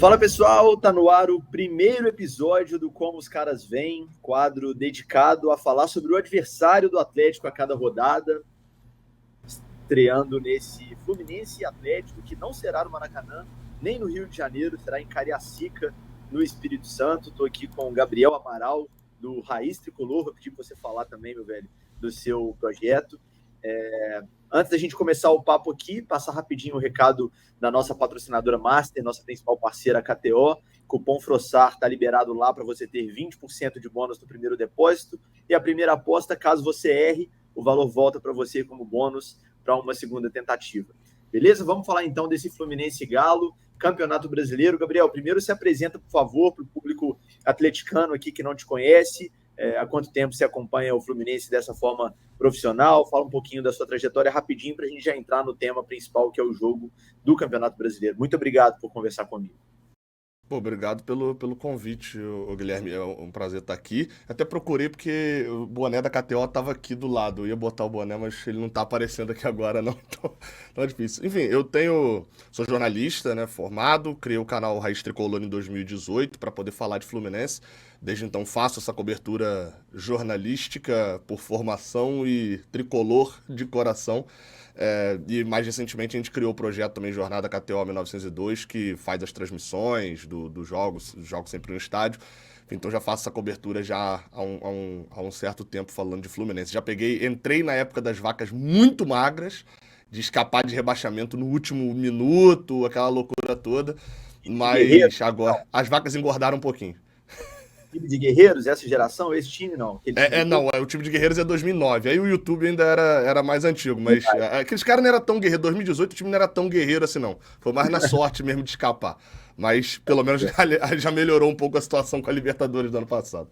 Fala pessoal, tá no ar o primeiro episódio do Como os Caras Vêm, quadro dedicado a falar sobre o adversário do Atlético a cada rodada, estreando nesse Fluminense Atlético, que não será no Maracanã, nem no Rio de Janeiro, será em Cariacica, no Espírito Santo. Estou aqui com o Gabriel Amaral, do Raiz Tricolor. Eu pedi para você falar também, meu velho, do seu projeto. Antes da gente começar o papo aqui, passar rapidinho o recado da nossa patrocinadora Master, nossa principal parceira, a KTO. Cupom FROSSAR está liberado lá para você ter 20% de bônus no primeiro depósito. E a primeira aposta, caso você erre, o valor volta para você como bônus para uma segunda tentativa. Beleza? Vamos falar então desse Fluminense Galo, Campeonato Brasileiro. Gabriel, primeiro se apresenta, por favor, para o público atleticano aqui que não te conhece. Há quanto tempo você acompanha o Fluminense dessa forma profissional? Fala um pouquinho da sua trajetória rapidinho para a gente já entrar no tema principal, que é o jogo do Campeonato Brasileiro. Muito obrigado por conversar comigo. Pô, obrigado pelo convite, Guilherme. É um prazer estar aqui. Até procurei porque o boné da KTO estava aqui do lado. Eu ia botar o boné, mas ele não está aparecendo aqui agora, não. Então é difícil. Enfim, sou jornalista, né, formado, criei o canal Raiz Tricolor em 2018 para poder falar de Fluminense. Desde então faço essa cobertura jornalística por formação e tricolor de coração. E mais recentemente a gente criou o projeto também Jornada KTO 1902, que faz as transmissões dos jogos sempre no estádio. Então já faço essa cobertura já há um certo tempo falando de Fluminense. Entrei na época das vacas muito magras, de escapar de rebaixamento no último minuto, aquela loucura toda. Mas agora as vacas engordaram um pouquinho. Time de Guerreiros, essa geração, esse time não? O time de Guerreiros é 2009. Aí o YouTube ainda era mais antigo, mas aqueles caras não eram tão guerreiros. 2018 o time não era tão guerreiro assim, não. Foi mais na sorte mesmo de escapar. Mas pelo menos já melhorou um pouco a situação com a Libertadores do ano passado.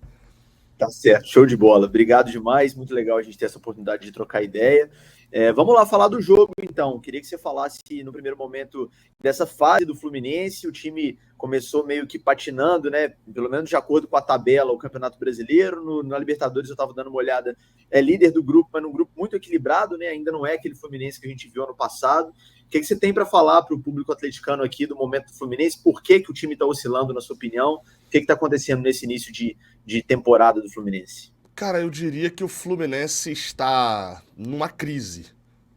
Tá certo, show de bola. Obrigado demais, muito legal a gente ter essa oportunidade de trocar ideia. Vamos lá falar do jogo, então. Queria que você falasse no primeiro momento dessa fase do Fluminense. O time começou meio que patinando, né? Pelo menos de acordo com a tabela, o Campeonato Brasileiro. Na Libertadores eu estava dando uma olhada, é líder do grupo, mas num grupo muito equilibrado, né? Ainda não é aquele Fluminense que a gente viu ano passado. O que você tem para falar para o público atleticano aqui do momento do Fluminense? Por que o time está oscilando, na sua opinião? O que está acontecendo nesse início de temporada do Fluminense? Cara, eu diria que o Fluminense está numa crise.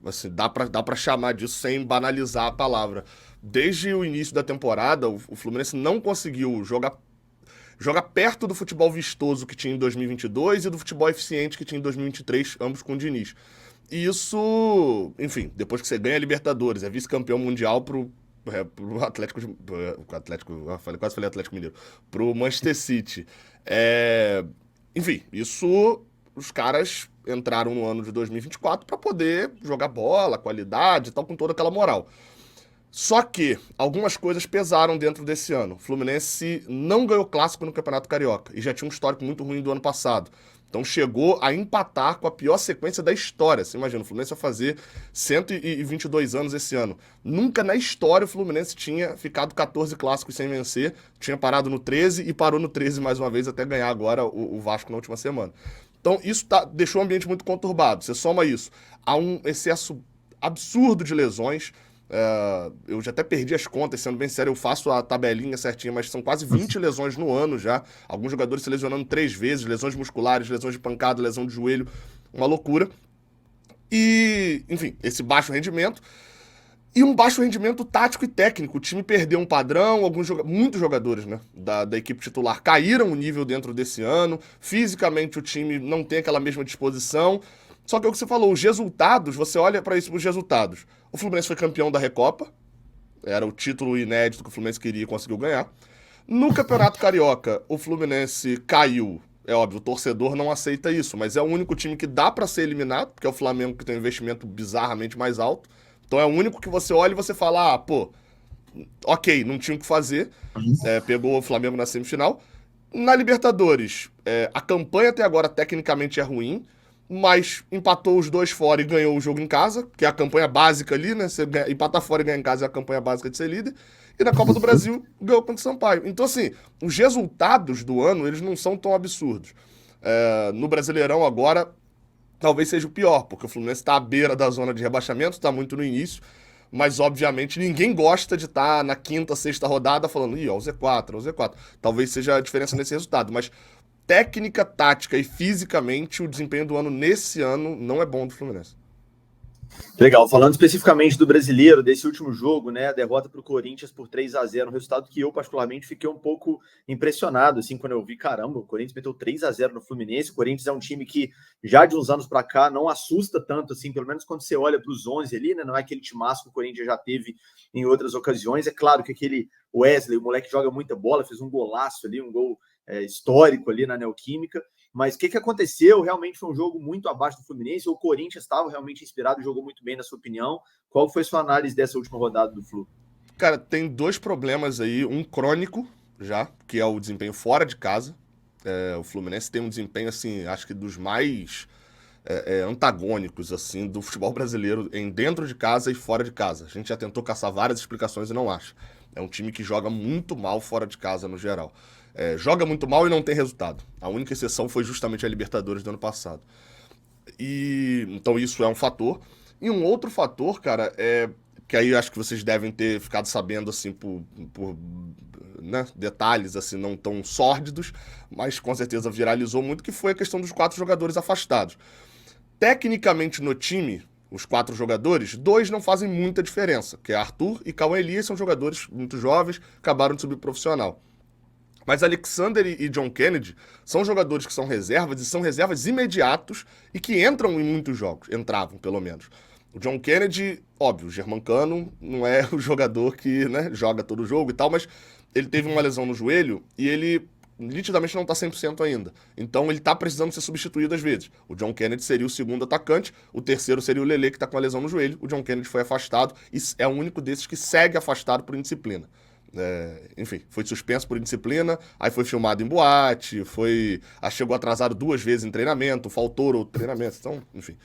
Assim, dá pra chamar disso sem banalizar a palavra. Desde o início da temporada, o Fluminense não conseguiu jogar perto do futebol vistoso que tinha em 2022 e do futebol eficiente que tinha em 2023, ambos com o Diniz. E isso, enfim, depois que você ganha a Libertadores, é vice-campeão mundial pro Atlético, quase falei Atlético Mineiro, pro Manchester City. Enfim, isso os caras entraram no ano de 2024 para poder jogar bola, qualidade e tal, com toda aquela moral. Só que algumas coisas pesaram dentro desse ano. O Fluminense não ganhou clássico no Campeonato Carioca e já tinha um histórico muito ruim do ano passado. Então chegou a empatar com a pior sequência da história. Você imagina, o Fluminense vai fazer 122 anos esse ano. Nunca na história o Fluminense tinha ficado 14 clássicos sem vencer. Tinha parado no 13 e parou no 13 mais uma vez até ganhar agora o Vasco na última semana. Então isso deixou o ambiente muito conturbado. Você soma isso a um excesso absurdo de lesões. Eu já até perdi as contas, sendo bem sério, eu faço a tabelinha certinha, mas são quase 20 lesões no ano já. Alguns jogadores se lesionando 3 vezes, lesões musculares, lesões de pancada, lesão de joelho, uma loucura. E, enfim, esse baixo rendimento. E um baixo rendimento tático e técnico. O time perdeu um padrão, muitos jogadores, né, da equipe titular caíram o nível dentro desse ano. Fisicamente o time não tem aquela mesma disposição. Só que é o que você falou, os resultados, você olha para isso, os resultados. O Fluminense foi campeão da Recopa, era o título inédito que o Fluminense queria e conseguiu ganhar. No Campeonato Carioca, o Fluminense caiu. É óbvio, o torcedor não aceita isso, mas é o único time que dá para ser eliminado, porque é o Flamengo que tem um investimento bizarramente mais alto. Então é o único que você olha e você fala, ok, não tinha o que fazer. Pegou o Flamengo na semifinal. Na Libertadores, a campanha até agora tecnicamente é ruim, mas empatou os dois fora e ganhou o jogo em casa, que é a campanha básica ali, né? Você empatar fora e ganhar em casa é a campanha básica de ser líder. E na Copa do Brasil ganhou contra o Sampaio. Então, assim, os resultados do ano, eles não são tão absurdos. No Brasileirão agora, talvez seja o pior, porque o Fluminense está à beira da zona de rebaixamento, está muito no início, mas obviamente ninguém gosta de estar na quinta, sexta rodada falando, ó, o Z4, o Z4. Talvez seja a diferença nesse resultado, mas técnica, tática e fisicamente o desempenho do ano nesse ano não é bom do Fluminense. Legal, falando especificamente do brasileiro, desse último jogo, né, a derrota para o Corinthians por 3-0, um resultado que eu particularmente fiquei um pouco impressionado, assim, quando eu vi, caramba, o Corinthians meteu 3-0 no Fluminense. O Corinthians é um time que já de uns anos para cá não assusta tanto, assim, pelo menos quando você olha para os 11 ali, né, não é aquele timaço que o Corinthians já teve em outras ocasiões. É claro que aquele Wesley, o moleque joga muita bola, fez um golaço ali, um gol histórico ali na Neoquímica. Mas o que aconteceu? Realmente foi um jogo muito abaixo do Fluminense. O Corinthians estava realmente inspirado e jogou muito bem, na sua opinião. Qual foi sua análise dessa última rodada do Flu? Cara, tem dois problemas aí. Um crônico, já, que é o desempenho fora de casa. O Fluminense tem um desempenho, assim, acho que dos mais antagônicos, assim, do futebol brasileiro em dentro de casa e fora de casa. A gente já tentou caçar várias explicações e não acha. É um time que joga muito mal fora de casa, no geral. Joga muito mal e não tem resultado. A única exceção foi justamente a Libertadores do ano passado. Então isso é um fator. E um outro fator, cara, que aí eu acho que vocês devem ter ficado sabendo, assim, por né, detalhes, assim, não tão sórdidos, mas com certeza viralizou muito, que foi a questão dos 4 jogadores afastados. Tecnicamente no time, os 4 jogadores, 2 não fazem muita diferença, que é Arthur e Cauã Elias, são jogadores muito jovens, acabaram de subir profissional. Mas Alexander e John Kennedy são jogadores que são reservas e são reservas imediatos e que entram em muitos jogos. Entravam, pelo menos. O John Kennedy, óbvio, o Germancano não é o jogador que, né, joga todo jogo e tal, mas ele teve uma lesão no joelho e ele nitidamente não tá 100% ainda. Então ele tá precisando ser substituído às vezes. O John Kennedy seria o segundo atacante, o terceiro seria o Lelê, que tá com a lesão no joelho. O John Kennedy foi afastado e é o único desses que segue afastado por indisciplina. Enfim, foi suspenso por indisciplina, aí foi filmado em boate, chegou atrasado 2 vezes em treinamento, faltou outro treinamento, então, enfim.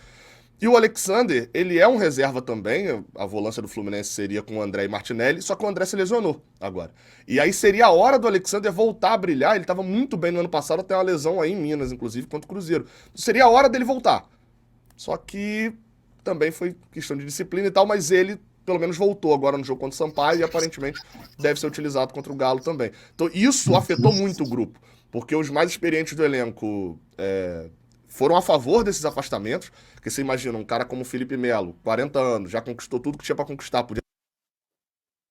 E o Alexander, ele é um reserva também, a volância do Fluminense seria com o André e Martinelli, só que o André se lesionou agora. E aí seria a hora do Alexander voltar a brilhar, ele estava muito bem no ano passado, até uma lesão aí em Minas, inclusive, contra o Cruzeiro. Seria a hora dele voltar. Só que também foi questão de disciplina e tal, mas ele pelo menos voltou agora no jogo contra o Sampaio e aparentemente deve ser utilizado contra o Galo também. Então isso afetou muito o grupo, porque os mais experientes do elenco foram a favor desses afastamentos, porque você imagina um cara como o Felipe Melo, 40 anos, já conquistou tudo que tinha para conquistar, podia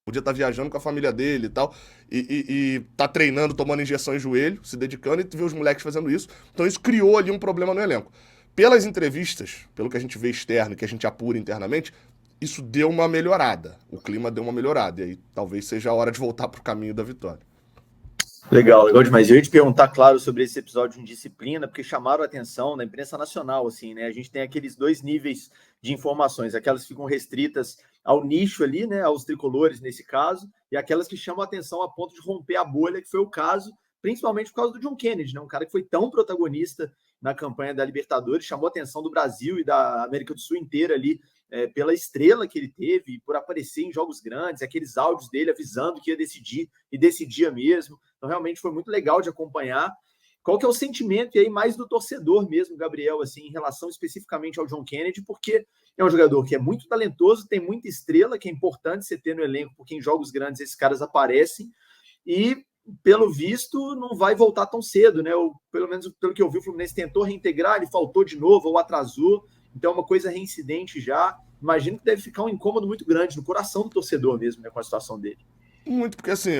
estar viajando com a família dele e tal, e tá treinando, tomando injeção em joelho, se dedicando, e tu vê os moleques fazendo isso. Então isso criou ali um problema no elenco. Pelas entrevistas, pelo que a gente vê externo e que a gente apura internamente, isso deu uma melhorada. O clima deu uma melhorada. E aí talvez seja a hora de voltar para o caminho da vitória. Legal, legal demais. Eu ia te perguntar, claro, sobre esse episódio de indisciplina, porque chamaram a atenção da imprensa nacional, assim, né? A gente tem aqueles 2 níveis de informações, aquelas que ficam restritas ao nicho ali, né? Aos tricolores, nesse caso, e aquelas que chamam a atenção a ponto de romper a bolha, que foi o caso, principalmente por causa do John Kennedy, né? Um cara que foi tão protagonista na campanha da Libertadores, chamou a atenção do Brasil e da América do Sul inteira ali, pela estrela que ele teve, por aparecer em jogos grandes, aqueles áudios dele avisando que ia decidir, e decidia mesmo. Então, realmente foi muito legal de acompanhar. Qual que é o sentimento, e aí mais do torcedor mesmo, Gabriel, assim, em relação especificamente ao John Kennedy, porque é um jogador que é muito talentoso, tem muita estrela, que é importante você ter no elenco, porque em jogos grandes esses caras aparecem, e pelo visto não vai voltar tão cedo, né? Ou, pelo menos pelo que eu vi, o Fluminense tentou reintegrar, ele faltou de novo ou atrasou. Então é uma coisa reincidente já. Imagino que deve ficar um incômodo muito grande no coração do torcedor mesmo, né, com a situação dele. Muito, porque assim,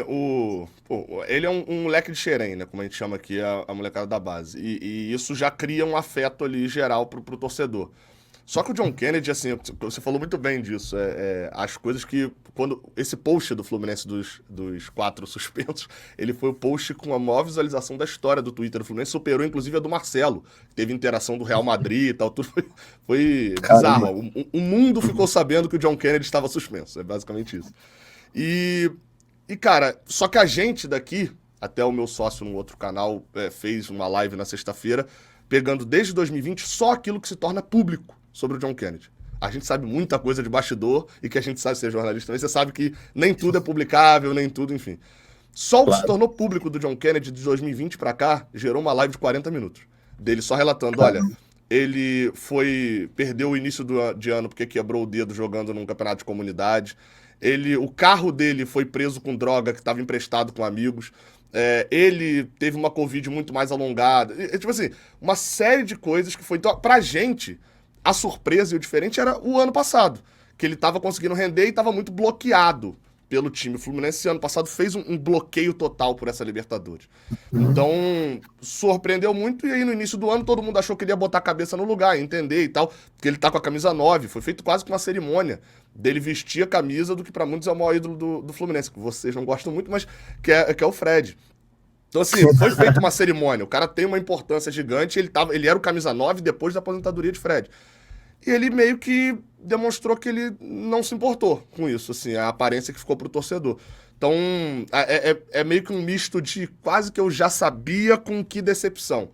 ele é um moleque de xerém, né? Como a gente chama aqui a molecada da base. E isso já cria um afeto ali geral pro torcedor. Só que o John Kennedy, assim, você falou muito bem disso. As coisas que. Quando esse post do Fluminense dos 4 suspensos, ele foi o post com a maior visualização da história do Twitter do Fluminense, superou inclusive a do Marcelo, que teve interação do Real Madrid e tal, tudo foi bizarro. O mundo ficou sabendo que o John Kennedy estava suspenso, é basicamente isso. Cara, só que a gente daqui, até o meu sócio no outro canal fez uma live na sexta-feira, pegando desde 2020 só aquilo que se torna público sobre o John Kennedy. A gente sabe muita coisa de bastidor e que a gente sabe ser jornalista também. Você sabe que nem tudo é publicável, nem tudo, enfim. Só o que se tornou público do John Kennedy de 2020 pra cá gerou uma live de 40 minutos. Dele só relatando, olha, ele perdeu o início de ano porque quebrou o dedo jogando num campeonato de comunidade. O carro dele foi preso com droga que estava emprestado com amigos. Ele teve uma Covid muito mais alongada. Tipo assim, uma série de coisas que foi. Então, pra gente, a surpresa e o diferente era o ano passado, que ele estava conseguindo render e estava muito bloqueado pelo time. O Fluminense ano passado fez um bloqueio total por essa Libertadores. Então, surpreendeu muito, e aí no início do ano todo mundo achou que ele ia botar a cabeça no lugar, entender e tal, porque ele tá com a camisa 9, foi feito quase que uma cerimônia dele vestir a camisa do que pra muitos é o maior ídolo do Fluminense, que vocês não gostam muito, mas que é o Fred. Então, assim, foi feita uma cerimônia, o cara tem uma importância gigante, ele era o camisa 9 depois da aposentadoria de Fred. E ele meio que demonstrou que ele não se importou com isso, assim, a aparência que ficou pro torcedor. Então, é meio que um misto de quase que eu já sabia com que decepção.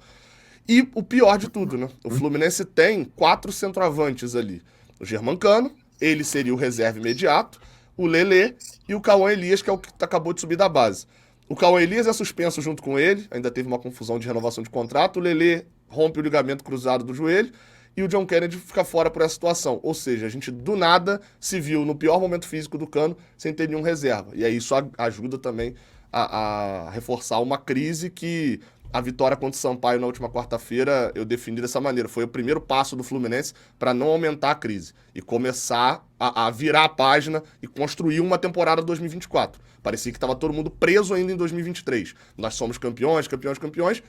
E o pior de tudo, né? O Fluminense tem 4 centroavantes ali. O Germancano, ele seria o reserva imediato, o Lelê e o Cauã Elias, que é o que acabou de subir da base. O Cauã Elias é suspenso junto com ele, ainda teve uma confusão de renovação de contrato. O Lelê rompe o ligamento cruzado do joelho e o John Kennedy fica fora por essa situação. Ou seja, a gente do nada se viu no pior momento físico do Cano sem ter nenhum reserva. E aí isso ajuda também a reforçar uma crise que a vitória contra o Sampaio na última quarta-feira eu defini dessa maneira. Foi o primeiro passo do Fluminense para não aumentar a crise e começar a virar a página e construir uma temporada 2024. Parecia que estava todo mundo preso ainda em 2023. Nós somos campeões, campeões, campeões,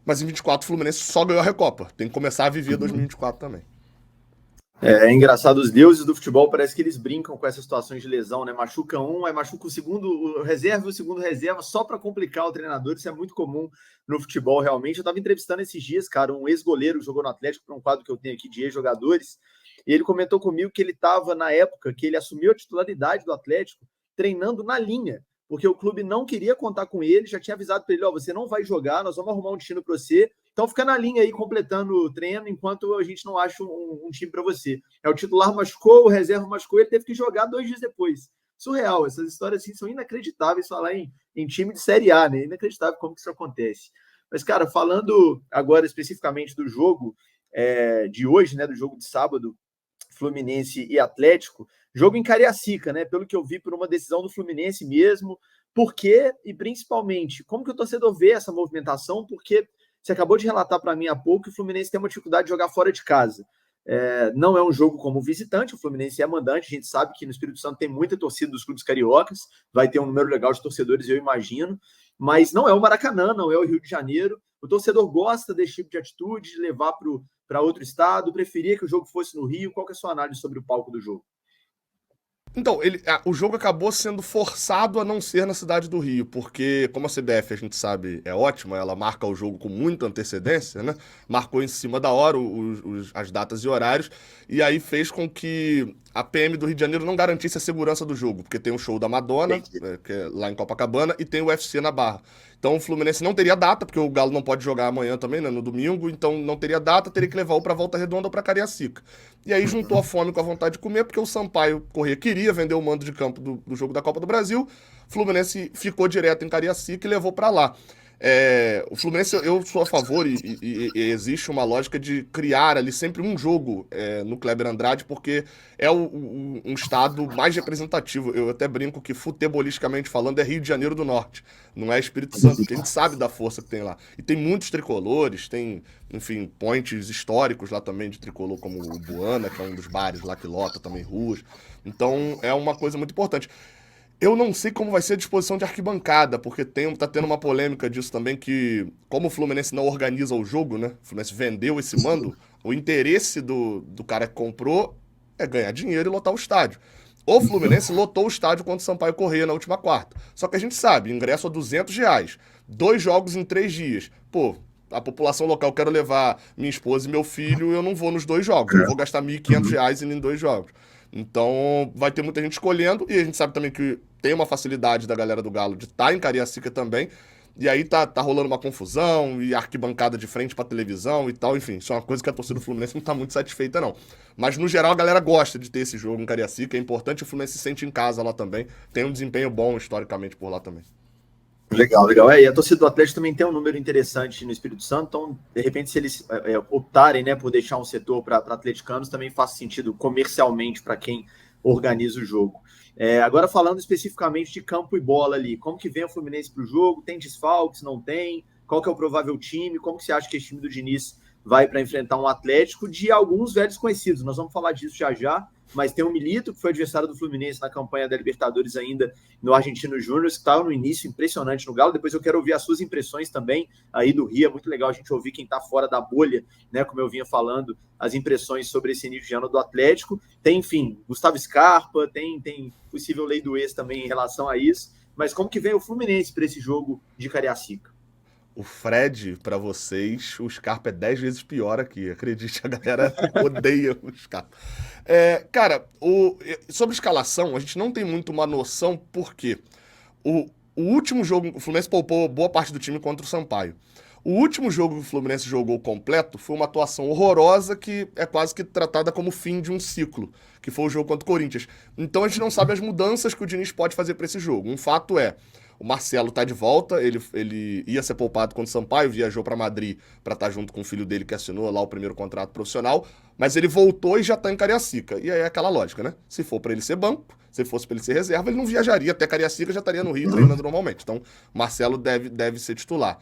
mas em 24 o Fluminense só ganhou a Recopa. Tem que começar a viver 2024 também. É engraçado, os deuses do futebol parece que eles brincam com essas situações de lesão, né? Machuca um, aí machuca o segundo o reserva e o segundo reserva só para complicar o treinador. Isso é muito comum no futebol, realmente. Eu estava entrevistando esses dias, cara, um ex-goleiro que jogou no Atlético, para um quadro que eu tenho aqui de ex-jogadores, e ele comentou comigo que ele estava, na época que ele assumiu a titularidade do Atlético, treinando na linha, porque o clube não queria contar com ele, já tinha avisado para ele, ó, você não vai jogar, nós vamos arrumar um destino para você, então fica na linha aí, completando o treino, enquanto a gente não acha um time para você. O titular machucou, o reserva machucou, ele teve que jogar 2 dias depois. Surreal, essas histórias assim são inacreditáveis, falar em time de Série A, né? Inacreditável como que isso acontece. Mas, cara, falando agora especificamente do jogo de hoje, né, do jogo de sábado, Fluminense e Atlético, jogo em Cariacica, né? Pelo que eu vi, por uma decisão do Fluminense mesmo. Por quê? E principalmente, como que o torcedor vê essa movimentação? Porque você acabou de relatar para mim há pouco que o Fluminense tem uma dificuldade de jogar fora de casa. Não é um jogo como visitante, o Fluminense é mandante, a gente sabe que no Espírito Santo tem muita torcida dos clubes cariocas, vai ter um número legal de torcedores, eu imagino, mas não é o Maracanã, não é o Rio de Janeiro. O torcedor gosta desse tipo de atitude, de levar para outro estado, preferia que o jogo fosse no Rio. Qual que é a sua análise sobre o palco do jogo? Então, o jogo acabou sendo forçado a não ser na cidade do Rio, porque, como a CBF a gente sabe é ótima, ela marca o jogo com muita antecedência, né? Marcou em cima da hora as datas e horários, e aí fez com que a PM do Rio de Janeiro não garantisse a segurança do jogo, porque tem o show da Madonna, que é lá em Copacabana, e tem o UFC na Barra. Então o Fluminense não teria data, porque o Galo não pode jogar amanhã também, né, no domingo, então não teria data, teria que levar ou pra Volta Redonda ou pra Cariacica. E aí juntou a fome com a vontade de comer, porque o Sampaio Corrêa queria vender o mando de campo do jogo da Copa do Brasil, o Fluminense ficou direto em Cariacica e levou pra lá. O Fluminense, eu sou a favor e existe uma lógica de criar ali sempre um jogo no Kleber Andrade, porque é um estado mais representativo. Eu até brinco que, futebolisticamente falando, é Rio de Janeiro do Norte, não é Espírito Santo, porque a gente sabe da força que tem lá. E tem muitos tricolores, tem, enfim, points históricos lá também de tricolor, como o Buana, que é um dos bares lá que lota também ruas. Então é uma coisa muito importante. Eu não sei como vai ser a disposição de arquibancada, porque tá tendo uma polêmica disso também, que como o Fluminense não organiza o jogo, né? O Fluminense vendeu esse mando, o interesse do cara que comprou é ganhar dinheiro e lotar o estádio. O Fluminense lotou o estádio contra o Sampaio Corrêa na última quarta. Só que a gente sabe, ingresso a R$ 200, 2 jogos em 3 dias. Pô, a população local, quero levar minha esposa e meu filho, eu não vou nos 2 jogos. Eu vou gastar R$ 1.500 indo em 2 jogos. Então, vai ter muita gente escolhendo, e a gente sabe também que tem uma facilidade da galera do Galo de estar em Cariacica também, e aí tá rolando uma confusão, e arquibancada de frente pra televisão e tal, enfim, isso é uma coisa que a torcida do Fluminense não tá muito satisfeita, não. Mas, no geral, a galera gosta de ter esse jogo em Cariacica, é importante, o Fluminense se sente em casa lá também, tem um desempenho bom, historicamente, por lá também. Legal, legal. E a torcida do Atlético também tem um número interessante no Espírito Santo, então, de repente, se eles optarem, né, por deixar um setor para atleticanos, também faz sentido comercialmente para quem organiza o jogo. Agora, falando especificamente de campo e bola ali, como que vem o Fluminense para o jogo? Tem desfalques? Não tem? Qual que é o provável time? Como que você acha que esse time do Diniz vai para enfrentar um Atlético de alguns velhos conhecidos? Nós vamos falar disso já já, mas tem o Milito, que foi adversário do Fluminense na campanha da Libertadores ainda no Argentino Júnior, que estava no início impressionante no Galo. Depois eu quero ouvir as suas impressões também aí do Rio. É muito legal a gente ouvir quem está fora da bolha, né? Como eu vinha falando, as impressões sobre esse início de ano do Atlético. Tem, enfim, Gustavo Scarpa, tem possível lei do ex também em relação a isso. Mas como que vem o Fluminense para esse jogo de Cariacica? O Fred, pra vocês, o Scarpa é 10 vezes pior aqui. Acredite, a galera odeia o Scarpa. Cara, sobre escalação, a gente não tem muito uma noção, porque o último jogo, o Fluminense poupou boa parte do time contra o Sampaio. O último jogo que o Fluminense jogou completo foi uma atuação horrorosa que é quase que tratada como fim de um ciclo, que foi o jogo contra o Corinthians. Então a gente não sabe as mudanças que o Diniz pode fazer para esse jogo. Um fato é, o Marcelo tá de volta, ele ia ser poupado contra o Sampaio, viajou para Madrid para estar junto com o filho dele que assinou lá o primeiro contrato profissional, mas ele voltou e já tá em Cariacica. E aí é aquela lógica, né? Se for para ele ser banco, se fosse para ele ser reserva, ele não viajaria até Cariacica, já estaria no Rio treinando normalmente. Então, Marcelo deve ser titular.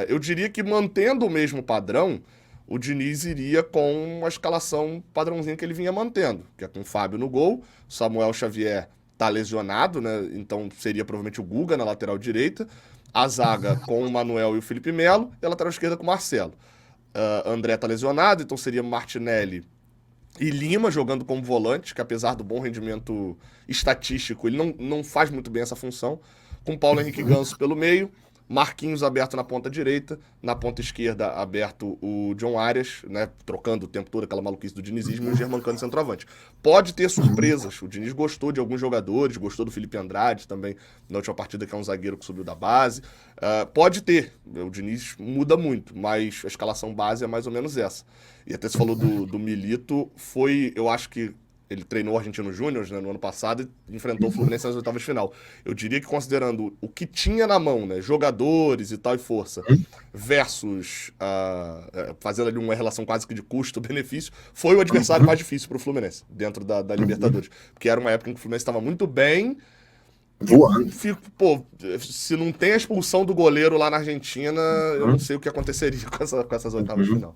Eu diria que mantendo o mesmo padrão, o Diniz iria com a escalação padrãozinha que ele vinha mantendo, que é com o Fábio no gol, Samuel Xavier tá lesionado, né? Então seria provavelmente o Guga na lateral direita, a zaga com o Manuel e o Felipe Melo, e a lateral esquerda com o Marcelo. André tá lesionado, então seria Martinelli e Lima jogando como volante, que apesar do bom rendimento estatístico, ele não faz muito bem essa função, com Paulo Henrique Ganso pelo meio, Marquinhos aberto na ponta direita, na ponta esquerda aberto o John Arias, né, trocando o tempo todo aquela maluquice do dinizismo, e o Germancano centroavante. Pode ter surpresas, o Diniz gostou de alguns jogadores, gostou do Felipe Andrade também, na última partida, que é um zagueiro que subiu da base. Pode ter, o Diniz muda muito, mas a escalação base é mais ou menos essa. E até você falou do Milito, eu acho que ele treinou o Argentino Júnior, né, no ano passado e enfrentou o Fluminense nas oitavas de final. Eu diria que, considerando o que tinha na mão, né, jogadores e tal e força, versus fazendo ali uma relação quase que de custo-benefício, foi o adversário mais difícil para o Fluminense, dentro da Libertadores. Porque era uma época em que o Fluminense estava muito bem. Voando. Pô, se não tem a expulsão do goleiro lá na Argentina, eu não sei o que aconteceria com essas oitavas de final.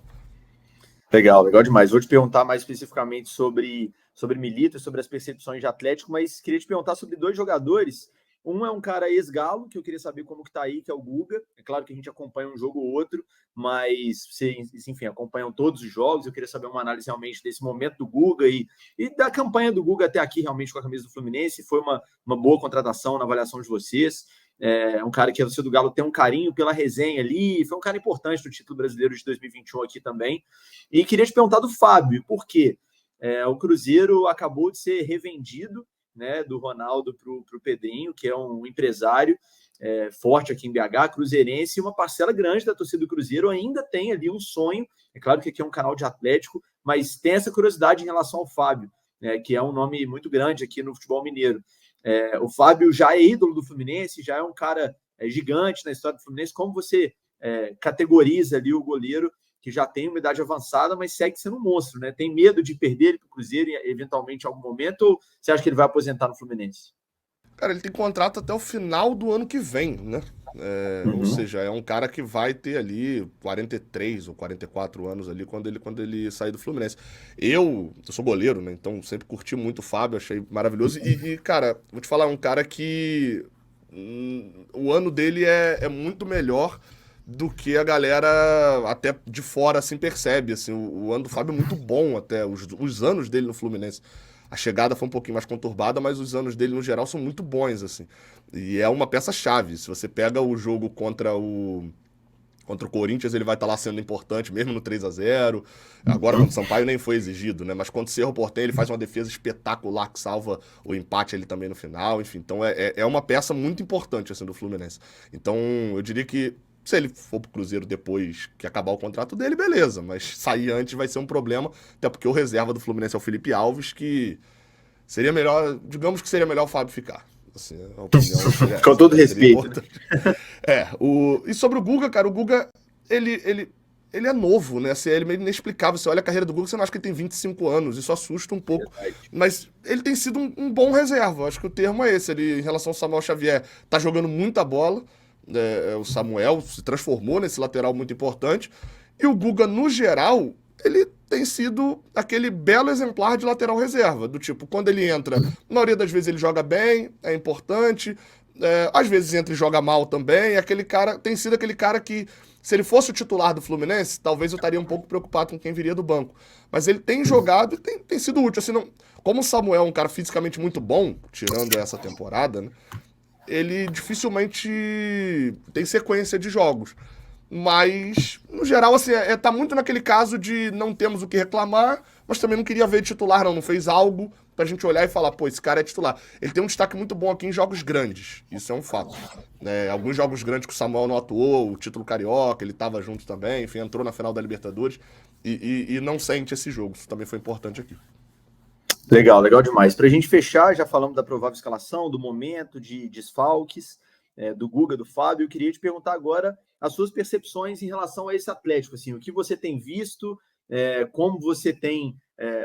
Legal, legal demais. Vou te perguntar mais especificamente sobre Milito e sobre as percepções de Atlético, mas queria te perguntar sobre dois jogadores. Um é um cara ex-Galo, que eu queria saber como que tá aí, que é o Guga. É claro que a gente acompanha um jogo ou outro, mas vocês, enfim, acompanham todos os jogos. Eu queria saber uma análise realmente desse momento do Guga e da campanha do Guga até aqui, realmente, com a camisa do Fluminense. Foi uma boa contratação na avaliação de vocês. É um cara que a torcida do Galo tem um carinho pela resenha ali. Foi um cara importante no título brasileiro de 2021 aqui também. E queria te perguntar do Fábio, por quê? O Cruzeiro acabou de ser revendido, né, do Ronaldo para o Pedrinho, que é um empresário forte aqui em BH, cruzeirense, e uma parcela grande da torcida do Cruzeiro ainda tem ali um sonho. É claro que aqui é um canal de Atlético, mas tem essa curiosidade em relação ao Fábio, que é um nome muito grande aqui no futebol mineiro. O Fábio já é ídolo do Fluminense, já é um cara gigante na história do Fluminense. Como você categoriza ali o goleiro que já tem uma idade avançada, mas segue sendo um monstro, né? Tem medo de perder ele para o Cruzeiro eventualmente em algum momento, ou você acha que ele vai aposentar no Fluminense? Cara, ele tem contrato até o final do ano que vem, né? Ou seja, é um cara que vai ter ali 43 ou 44 anos ali quando ele sair do Fluminense. Eu sou goleiro, né? Então sempre curti muito o Fábio, achei maravilhoso. Cara, vou te falar, é um cara que o ano dele é muito melhor do que a galera até de fora assim percebe. Assim, o ano do Fábio é muito bom até, os anos dele no Fluminense. A chegada foi um pouquinho mais conturbada, mas os anos dele, no geral, são muito bons, assim. E é uma peça-chave. Se você pega o jogo contra o Corinthians, ele vai estar lá sendo importante, mesmo no 3-0. Agora, contra o Sampaio, nem foi exigido, né? Mas contra o Cerro Porteño, ele faz uma defesa espetacular que salva o empate ali também no final. Enfim, então é uma peça muito importante, assim, do Fluminense. Então, eu diria que se ele for pro Cruzeiro depois que acabar o contrato dele, beleza. Mas sair antes vai ser um problema, até porque o reserva do Fluminense é o Felipe Alves, que seria melhor, digamos que seria melhor o Fábio ficar. Assim, a opinião Com todo seria respeito. importante. E sobre o Guga, cara, o Guga, ele é novo, né? Assim, ele é meio inexplicável. Você olha a carreira do Guga, você não acha que ele tem 25 anos, isso assusta um pouco. Verdade. Mas ele tem sido um bom reserva, acho que o termo é esse. Ele, em relação ao Samuel Xavier, tá jogando muita bola. O Samuel se transformou nesse lateral muito importante. E o Guga, no geral, ele tem sido aquele belo exemplar de lateral reserva. Do tipo, quando ele entra, na maioria das vezes ele joga bem, é importante. Às vezes entra e joga mal também. Aquele cara, tem sido aquele cara que, se ele fosse o titular do Fluminense, talvez eu estaria um pouco preocupado com quem viria do banco. Mas ele tem jogado e tem sido útil. Assim, não, como o Samuel é um cara fisicamente muito bom, tirando essa temporada, né? Ele dificilmente tem sequência de jogos. Mas, no geral, assim, tá muito naquele caso de não temos o que reclamar, mas também não queria ver titular, não fez algo pra gente olhar e falar, pô, esse cara é titular. Ele tem um destaque muito bom aqui em jogos grandes, isso é um fato. Alguns jogos grandes que o Samuel não atuou, o título carioca, ele tava junto também, enfim, entrou na final da Libertadores e não sente esse jogo, isso também foi importante aqui. Legal demais. Pra gente fechar, já falamos da provável escalação, do momento de desfalques, do Guga, do Fábio. Eu queria te perguntar agora as suas percepções em relação a esse Atlético, assim, o que você tem visto, como você tem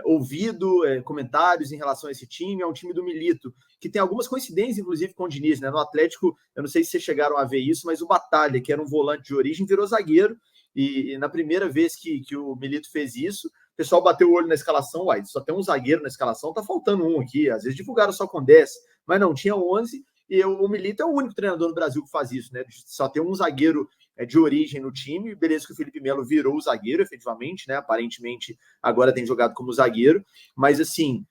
ouvido comentários em relação a esse time. É um time do Milito, que tem algumas coincidências, inclusive, com o Diniz, né? No Atlético, eu não sei se vocês chegaram a ver isso, mas o Batalha, que era um volante de origem, virou zagueiro, e na primeira vez que o Milito fez isso, o pessoal bateu o olho na escalação, só tem um zagueiro na escalação, tá faltando um aqui. Às vezes divulgaram só com 10, mas não, tinha 11, e o Milito é o único treinador no Brasil que faz isso, né? Só tem um zagueiro de origem no time. Beleza que o Felipe Melo virou o zagueiro, efetivamente, né? Aparentemente, agora tem jogado como zagueiro, mas assim,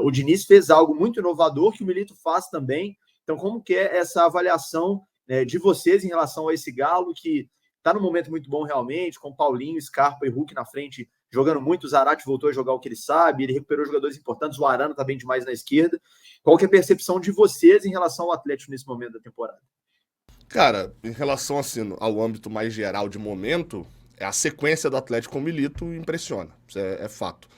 o Diniz fez algo muito inovador que o Milito faz também. Então, como que é essa avaliação de vocês em relação a esse Galo, que está num momento muito bom realmente, com Paulinho, Scarpa e Hulk na frente, jogando muito. O Zarate voltou a jogar o que ele sabe, ele recuperou jogadores importantes, o Arana está bem demais na esquerda. Qual que é a percepção de vocês em relação ao Atlético nesse momento da temporada? Cara, em relação assim, ao âmbito mais geral de momento, a sequência do Atlético com o Milito impressiona, isso é fato.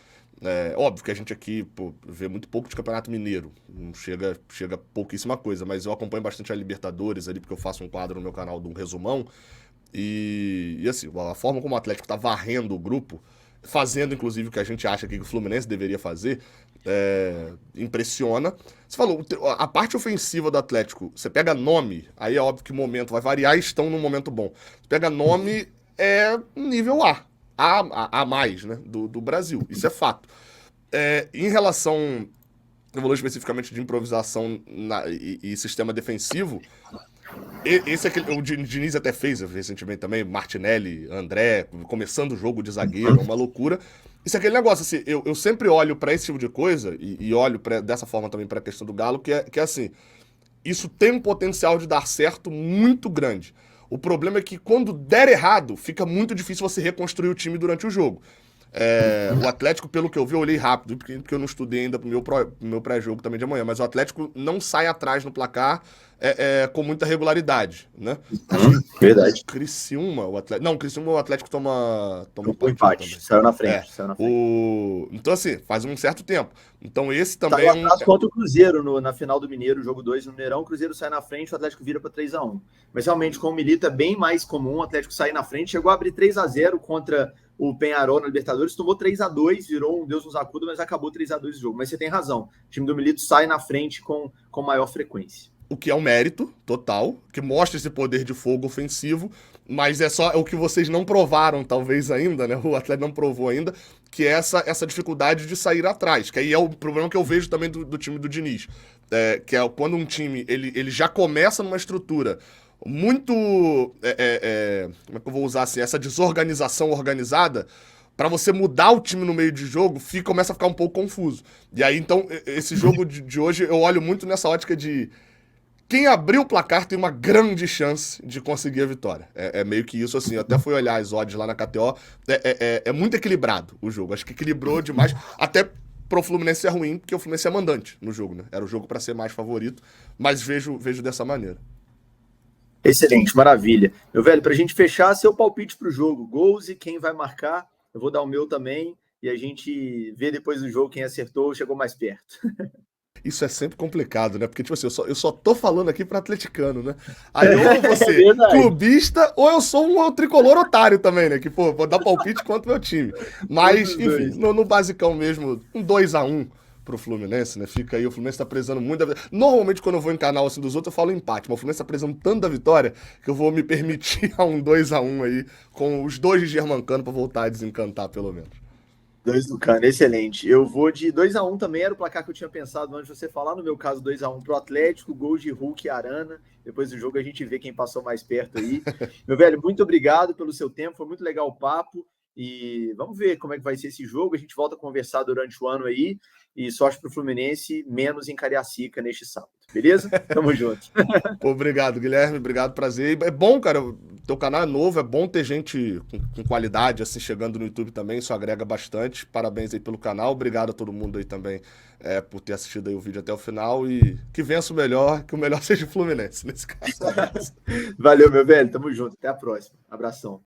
Óbvio que a gente aqui vê muito pouco de Campeonato Mineiro, não chega pouquíssima coisa, mas eu acompanho bastante a Libertadores ali, porque eu faço um quadro no meu canal de um resumão, e assim, a forma como o Atlético tá varrendo o grupo, fazendo inclusive o que a gente acha que o Fluminense deveria fazer, impressiona. Você falou, a parte ofensiva do Atlético, você pega nome, aí é óbvio que o momento vai variar e estão num momento bom. Você pega nome, nível A mais, né, do Brasil, isso é fato. Em relação, eu falou especificamente de improvisação e sistema defensivo, esse o Diniz até fez recentemente também, Martinelli, André, começando o jogo de zagueiro, uma loucura. Isso é aquele negócio, assim, eu sempre olho pra esse tipo de coisa, e olho dessa forma também pra questão do Galo, que é assim, isso tem um potencial de dar certo muito grande. O problema é que quando der errado, fica muito difícil você reconstruir o time durante o jogo. O Atlético, pelo que eu vi, eu olhei rápido, porque eu não estudei ainda pro meu pré-jogo também de amanhã, mas o Atlético não sai atrás no placar com muita regularidade, né? Verdade. Criciúma, o Atlético. Não, Criciúma, o Atlético toma empate também. saiu na frente. Então, assim, faz um certo tempo. Então, esse também Saiu atrás contra o Cruzeiro na final do Mineiro, jogo 2 no Mineirão. O Cruzeiro sai na frente, o Atlético vira para 3-1. Mas realmente, com o Milito, é bem mais comum o Atlético sair na frente. Chegou a abrir 3-0 contra o Peñarol na Libertadores, tomou 3-2, virou um Deus nos acuda, mas acabou 3-2 o jogo. Mas você tem razão, o time do Milito sai na frente com maior frequência. O que é um mérito total, que mostra esse poder de fogo ofensivo, mas é só o que vocês não provaram, talvez ainda, né? O Atlético não provou ainda, que é essa dificuldade de sair atrás, que aí é o problema que eu vejo também do time do Diniz, que é quando um time ele já começa numa estrutura muito, como é que eu vou usar assim, essa desorganização organizada, para você mudar o time no meio de jogo, começa a ficar um pouco confuso. E aí, então, esse jogo de hoje, eu olho muito nessa ótica de quem abriu o placar tem uma grande chance de conseguir a vitória. Meio que isso, assim. Eu até fui olhar as odds lá na KTO. É muito equilibrado o jogo. Acho que equilibrou demais. Até pro Fluminense é ruim, porque o Fluminense é mandante no jogo, né? Era o jogo para ser mais favorito. Mas vejo dessa maneira. Excelente, maravilha. Meu velho, pra gente fechar, seu palpite pro jogo. Gols e quem vai marcar. Eu vou dar o meu também. E a gente vê depois do jogo quem acertou chegou mais perto. Isso é sempre complicado, né? Porque, tipo assim, eu só tô falando aqui pra atleticano, né? Aí ou É você verdade. clubista, ou eu sou um tricolor otário também, né? Que, pô, vou dar palpite contra o meu time. Um Mas, dos enfim, dois. no basicão mesmo, um 2-1 pro Fluminense, né? Fica aí, o Fluminense tá precisando muito da... Normalmente, quando eu vou em canal assim dos outros, eu falo empate, mas o Fluminense tá precisando tanto da vitória que eu vou me permitir a um 2-1 aí, com os dois de Germancano pra voltar a desencantar, pelo menos. Dois do Cano, excelente. Eu vou de 2-1 também, era o placar que eu tinha pensado antes de você falar. No meu caso, 2-1 pro Atlético, gol de Hulk e Arana. Depois do jogo a gente vê quem passou mais perto aí. Meu velho, muito obrigado pelo seu tempo, foi muito legal o papo. E vamos ver como é que vai ser esse jogo. A gente volta a conversar durante o ano aí. E sorte pro Fluminense, menos em Cariacica neste sábado. Beleza? Tamo junto. Pô, obrigado, Guilherme. Obrigado, prazer. É bom, cara. O teu canal é novo, é bom ter gente com qualidade, assim, chegando no YouTube também. Isso agrega bastante. Parabéns aí pelo canal. Obrigado a todo mundo aí também por ter assistido aí o vídeo até o final. E que vença o melhor, que o melhor seja o Fluminense, nesse caso. Valeu, meu velho. Tamo junto. Até a próxima. Abração.